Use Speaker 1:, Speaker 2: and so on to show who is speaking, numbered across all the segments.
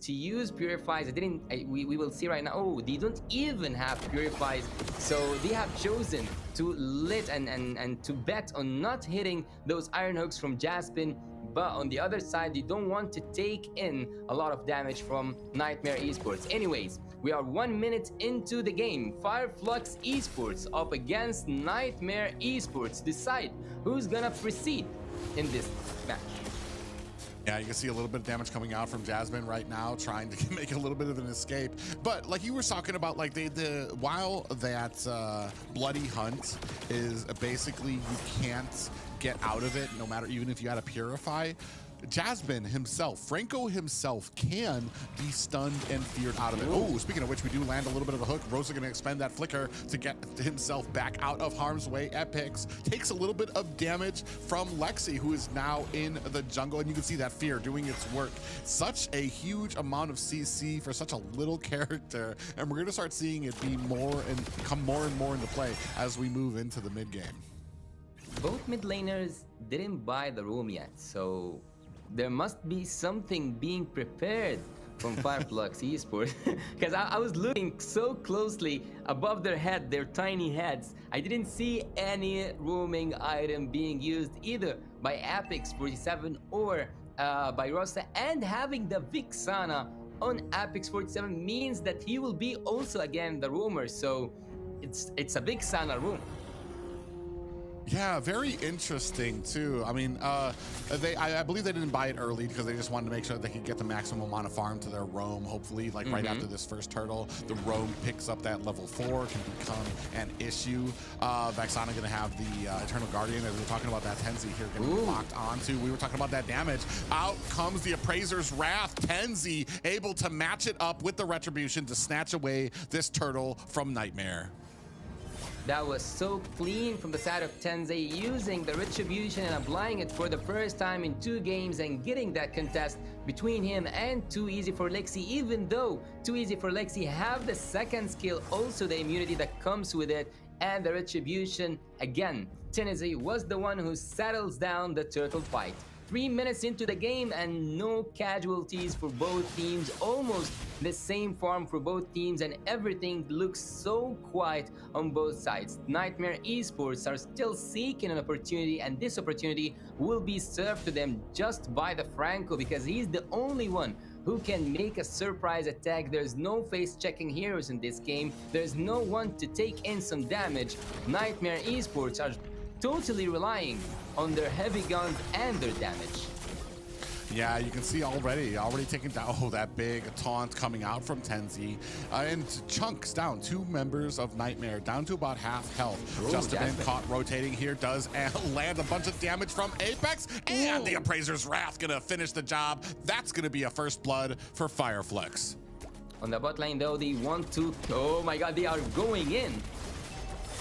Speaker 1: to use purifies. We will see right now. Oh, they don't even have purifies, so they have chosen to lit and to bet on not hitting those iron hooks from Jaspin. But on the other side, you don't want to take in a lot of damage from Niightmare Esports. Anyways, we are 1 minute into the game. Flux Esports up against Niightmare Esports. Decide who's gonna proceed in this match.
Speaker 2: Yeah, you can see a little bit of damage coming out from Jasmine right now, trying to make a little bit of an escape. But like you were talking about, like while that bloody hunt is basically you can't get out of it, no matter, even if you had to purify. Jasmine himself, Franco himself, can be stunned and feared out of it. Oh, speaking of which, we do land a little bit of a hook. Rosa going to expend that flicker to get himself back out of harm's way. Epix takes a little bit of damage from Lexi, who is now in the jungle, and you can see that fear doing its work. Such a huge amount of CC for such a little character, and we're going to start seeing it be more and come more and more into play as we move into the mid game.
Speaker 1: Both mid laners didn't buy the room yet, so there must be something being prepared from Flux Esports, because I was looking so closely above their head, their tiny heads. I didn't see any roaming item being used either by Apex 47 or by Rosa, and having the Vixana on Apex 47 means that he will be also again the roamer, so it's a Vixana room.
Speaker 2: Yeah, very interesting too. I mean, I believe they didn't buy it early because they just wanted to make sure they could get the maximum amount of farm to their roam. Hopefully, like right after this first turtle, the roam picks up that level 4, can become an issue. Vexana gonna have the Eternal Guardian, as we were talking about that Tenzi here getting locked onto. We were talking about that damage. Out comes the Appraiser's Wrath. Tenzi able to match it up with the Retribution to snatch away this turtle from Niightmare.
Speaker 1: That was so clean from the side of Tenzei, using the Retribution and applying it for the first time in 2 games and getting that contest between him and Too Easy for Lexi, even though Too Easy for Lexi have the second skill, also the immunity that comes with it, and the Retribution. Again, Tenzei was the one who settles down the turtle fight. 3 minutes into the game and no casualties for both teams, almost the same farm for both teams, and everything looks so quiet on both sides. Niightmare Esports are still seeking an opportunity, and this opportunity will be served to them just by the Franco, because he's the only one who can make a surprise attack. There's no face checking heroes in this game. There's no one to take in some damage. Niightmare Esports are totally relying on their heavy guns and their damage.
Speaker 2: Yeah, you can see already taking down, that big taunt coming out from Tenzi, and chunks down 2 members of Niightmare down to about half health. Justin caught rotating here, does land a bunch of damage from Apex, and the Appraiser's Wrath gonna finish the job. That's gonna be a first blood for Fireflux.
Speaker 1: On the bot lane though, they want to, oh my god, they are going in.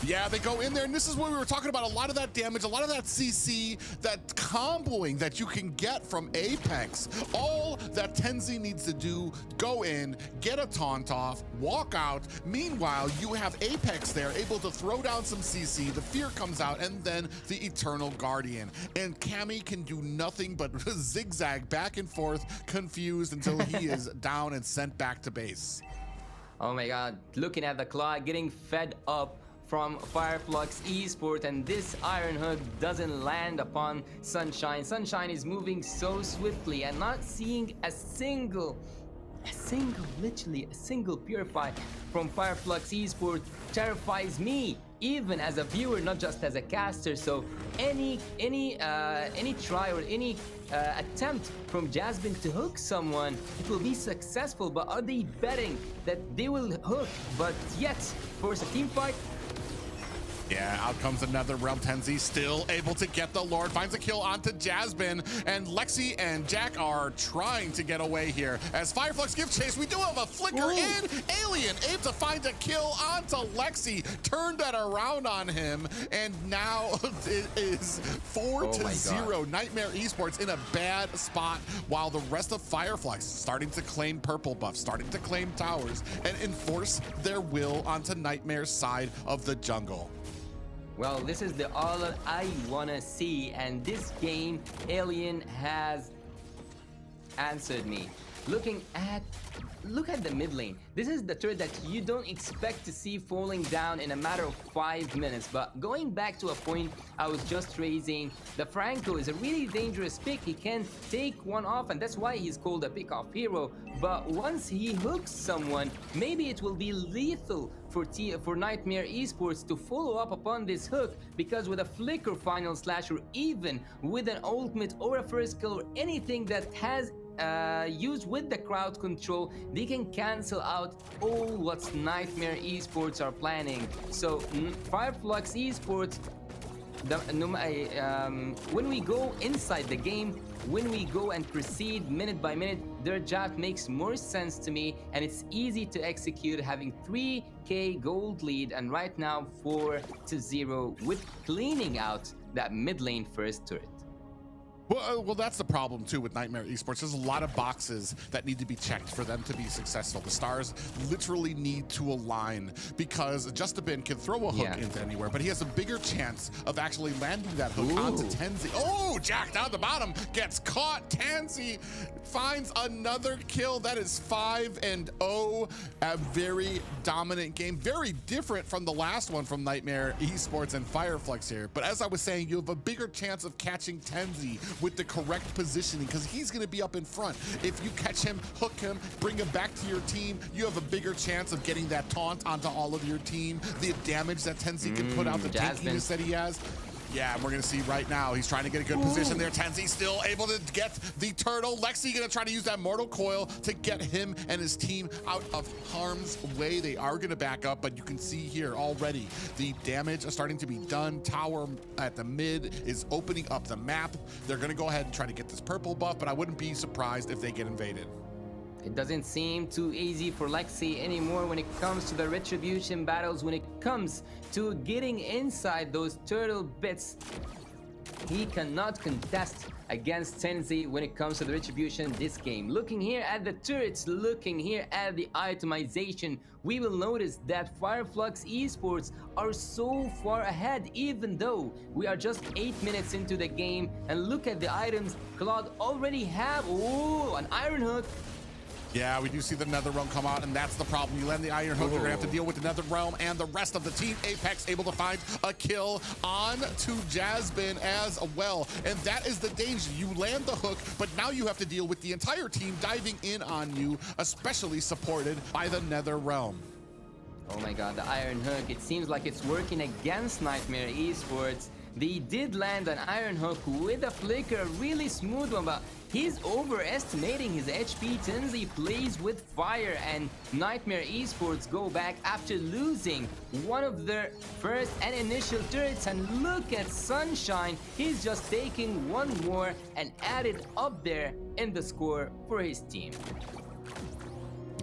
Speaker 2: Yeah, they go in there, and this is what we were talking about. A lot of that damage, a lot of that CC, that comboing that you can get from Apex. All that Tenzi needs to do, go in, get a taunt off, walk out. Meanwhile, you have Apex there, able to throw down some CC. The fear comes out, and then the Eternal Guardian. And Cammy can do nothing but zigzag back and forth, confused, until he is down and sent back to base.
Speaker 1: Oh my god, looking at the clock, getting fed up from Flux Esports, and this Iron Hook doesn't land upon Sunshine. Sunshine is moving so swiftly, and not seeing literally a single purify from Flux Esports terrifies me, even as a viewer, not just as a caster. So any try or any attempt from Jasmine to hook someone, it will be successful. But are they betting that they will hook, but yet force a team fight?
Speaker 2: Yeah, out comes another Realm. Tenzi still able to get the Lord, finds a kill onto Jasmine, and Lexi and Jack are trying to get away here. As Fireflux gives chase, we do have a flicker in. Alien able to find a kill onto Lexi, turned that around on him, and now it is 4-0. Niightmare Esports in a bad spot, while the rest of Fireflux starting to claim purple buff, starting to claim towers, and enforce their will onto Nightmare's side of the jungle.
Speaker 1: Well, this is the all that I wanna see, and this game, Alien has answered me. Look at the mid lane. This is the turret that you don't expect to see falling down in a matter of 5 minutes. But going back to a point I was just raising, the Franco is a really dangerous pick. He can take one off, and that's why he's called a pick-off hero. But once he hooks someone, maybe it will be lethal for Niightmare Esports to follow up upon this hook, because with a flicker final slash, or even with an ultimate or a first kill or anything that has used with the crowd control, they can cancel out all what Niightmare Esports are planning. So Flux Esports, when we go inside the game, when we go and proceed minute by minute, their draft makes more sense to me, and it's easy to execute, having 3k gold lead, and right now 4-0 with cleaning out that mid lane first turret.
Speaker 2: Well, that's the problem too with Niightmare Esports. There's a lot of boxes that need to be checked for them to be successful. The stars literally need to align, because Justabin can throw a hook into anywhere, but he has a bigger chance of actually landing that hook onto Tenzi. Oh, Jack down the bottom, gets caught. Tenzi finds another kill. That is 5-0. A very dominant game, very different from the last one from Niightmare Esports and Fireflux here. But as I was saying, you have a bigger chance of catching Tenzi with the correct positioning, because he's going to be up in front. If you catch him, hook him, bring him back to your team, you have a bigger chance of getting that taunt onto all of your team. The damage that Tenzi can put out, the tankiness that he has. Yeah, and we're going to see right now, he's trying to get a good position there. Tenzi still able to get the turtle. Lexi going to try to use that mortal coil to get him and his team out of harm's way. They are going to back up, but you can see here already the damage is starting to be done. Tower at the mid is opening up the map. They're going to go ahead and try to get this purple buff, but I wouldn't be surprised if they get invaded.
Speaker 1: It doesn't seem too easy for Lexi anymore when it comes to the retribution battles, when it comes to getting inside those turtle bits. He cannot contest against Tenzi when it comes to the retribution this game. Looking here at the turrets, looking here at the itemization, we will notice that Fireflux Esports are so far ahead, even though we are just 8 minutes into the game. And look at the items Claude already have. Oh, an Iron Hook.
Speaker 2: Yeah, we do see the Nether Realm come out, and that's the problem. You land the Iron Hook, you're gonna have to deal with the Nether Realm and the rest of the team. Apex able to find a kill on to Jasmine as well. And that is the danger. You land the hook, but now you have to deal with the entire team diving in on you, especially supported by the Nether Realm.
Speaker 1: Oh my god, the Iron Hook. It seems like it's working against Niightmare Esports. They did land an Iron Hook with a flicker, a really smooth one, but he's overestimating his HP. Tenzi plays with fire, and Niightmare Esports go back after losing one of their first and initial turrets. And look at Sunshine, he's just taking one more and added up there in the score for his team.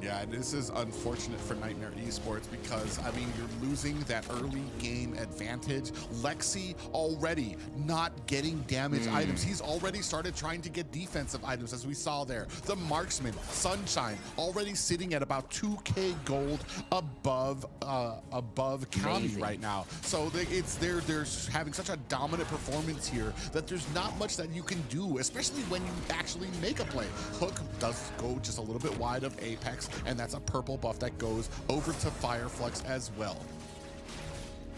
Speaker 2: Yeah, this is unfortunate for Niightmare Esports, because, I mean, you're losing that early game advantage. Lexi already not getting damage items. He's already started trying to get defensive items, as we saw there. The Marksman, Sunshine, already sitting at about 2k gold above County right now. So they're having such a dominant performance here that there's not much that you can do, especially when you actually make a play. Hook does go just a little bit wide of Apex, and that's a purple buff that goes over to Fireflux as well.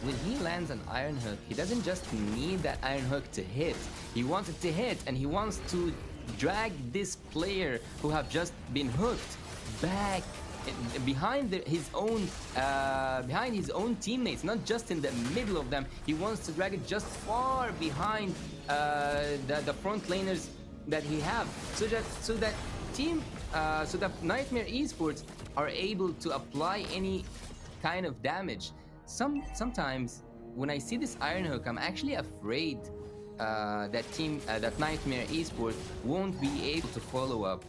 Speaker 1: When he lands an Iron Hook, he doesn't just need that Iron Hook to hit. He wants it to hit, and he wants to drag this player who have just been hooked back behind his own teammates, not just in the middle of them. He wants to drag it just far behind the front laners that he have, so that Niightmare Esports are able to apply any kind of damage. Sometimes when I see this Iron Hook, I'm actually afraid that Niightmare Esports won't be able to follow up.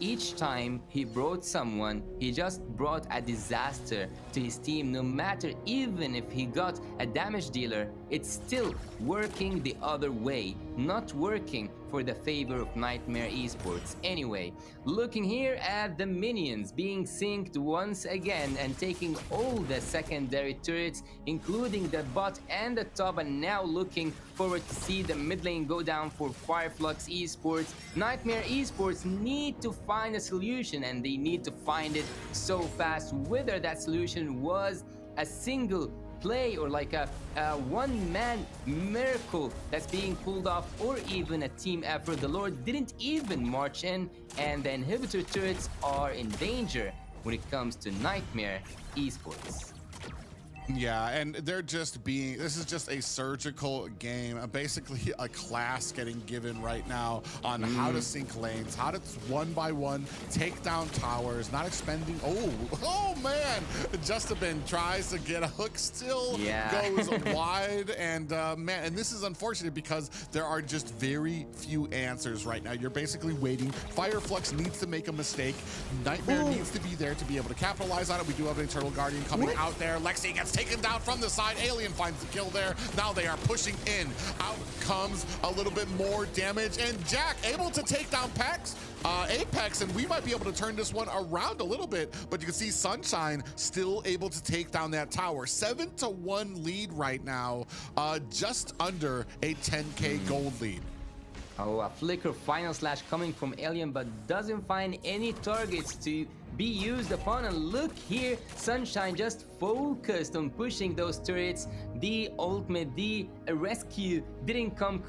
Speaker 1: Each time he brought someone, he just brought a disaster to his team. No matter, even if he got a damage dealer, it's still working the other way, not working for the favor of Niightmare Esports. Anyway, looking here at the minions being synced once again and taking all the secondary turrets, including the bot and the top, and now looking forward to see the mid lane go down for Flux Esports. Niightmare Esports need to find a solution, and they need to find it so fast. Whether that solution was a single play or like a one-man miracle that's being pulled off, or even a team effort. The Lord didn't even march in, and the inhibitor turrets are in danger when it comes to Niightmare Esports.
Speaker 2: Yeah, and they're just being, this is just a surgical game, basically a class getting given right now on how to sync lanes, how to one by one take down towers, not expending, oh man, Justin tries to get a hook, still goes wide, and man, and this is unfortunate because there are just very few answers right now. You're basically waiting. Fireflux needs to make a mistake. Niightmare needs to be there to be able to capitalize on it. We do have an Eternal Guardian coming out there. Lexi gets taken down from the side. Alien finds the kill there. Now they are pushing in. Out comes a little bit more damage, and Jack able to take down Apex, and we might be able to turn this one around a little bit, but you can see Sunshine still able to take down that tower. 7-1 lead right now, just under a 10K gold lead.
Speaker 1: Oh, a flicker final slash coming from Alien, but doesn't find any targets to be used upon. And look here, Sunshine just focused on pushing those turrets. The ultimate, the rescue didn't come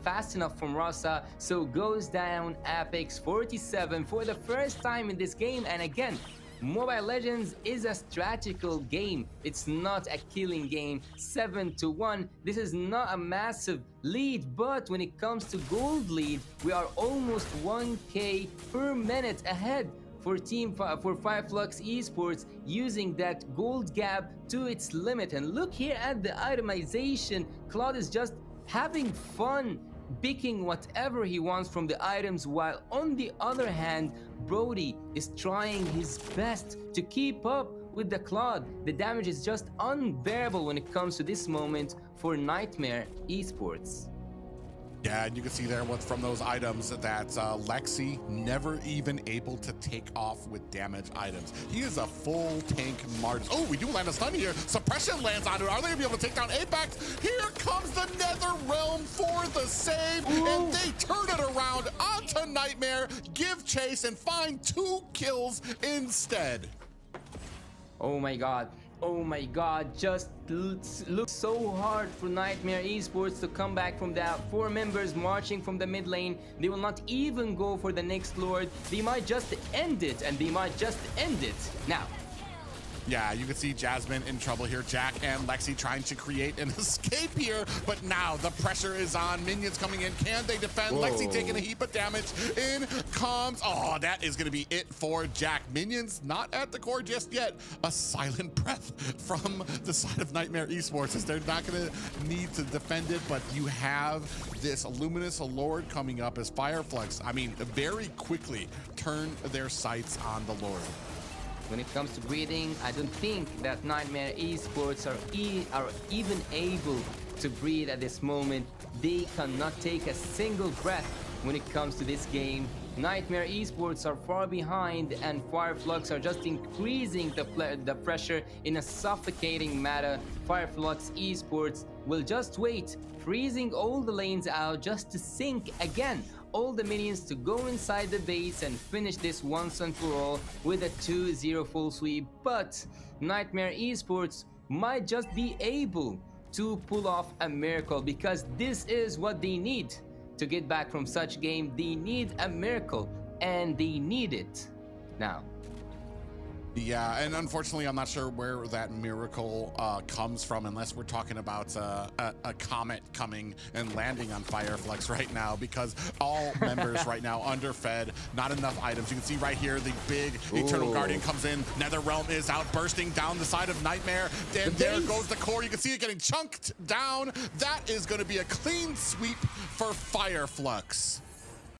Speaker 1: fast enough from Rasa, so goes down Apex 47 for the first time in this game. And again, Mobile Legends is a strategical game. It's not a killing game. 7-1. This is not a massive lead, but when it comes to gold lead, we are almost 1K per minute ahead for Flux Esports, using that gold gap to its limit. And look here at the itemization. Claude is just having fun picking whatever he wants from the items, while on the other hand, Brody is trying his best to keep up with the Claude. The damage is just unbearable when it comes to this moment for Niightmare Esports.
Speaker 2: Yeah, and you can see there from those items that Lexi never even able to take off with damage items. He is a full tank martyr. Oh, we do land a stun here. Suppression lands on it. Are they gonna be able to take down Apex? Here comes the Nether Realm for the save, and they turn it around onto Niightmare, give chase, and find 2 kills instead.
Speaker 1: Oh my god. Oh my god, just looks so hard for Niightmare Esports to come back from that. 4 members marching from the mid lane. They will not even go for the next Lord. They might just end it, and they might just end it. Now,
Speaker 2: yeah, you can see Jasmine in trouble here. Jack and Lexi trying to create an escape here, but now the pressure is on. Minions coming in. Can they defend? Whoa. Lexi taking a heap of damage. In comes, oh, that is going to be it for Jack. Minions not at the core just yet. A silent breath from the side of Niightmare Esports, as they're not going to need to defend it, but you have this Luminous Lord coming up as Fireflux, I mean, very quickly turn their sights on the Lord.
Speaker 1: When it comes to breathing, I don't think that Niightmare Esports are even able to breathe at this moment. They cannot take a single breath when it comes to this game. Niightmare Esports are far behind, and Fireflux are just increasing the pressure in a suffocating manner. Fireflux Esports will just wait, freezing all the lanes out just to sync again all the minions to go inside the base and finish this once and for all with a 2-0 full sweep. But Niightmare Esports might just be able to pull off a miracle, because this is what they need to get back from such game. They need a miracle, and they need it now.
Speaker 2: Yeah, and unfortunately, I'm not sure where that miracle comes from, unless we're talking about a comet coming and landing on Fireflux right now, because all members right now underfed, not enough items. You can see right here, the big Eternal Guardian comes in. Nether Realm is out, bursting down the side of Niightmare. And there goes the core. You can see it getting chunked down. That is going to be a clean sweep for Fireflux.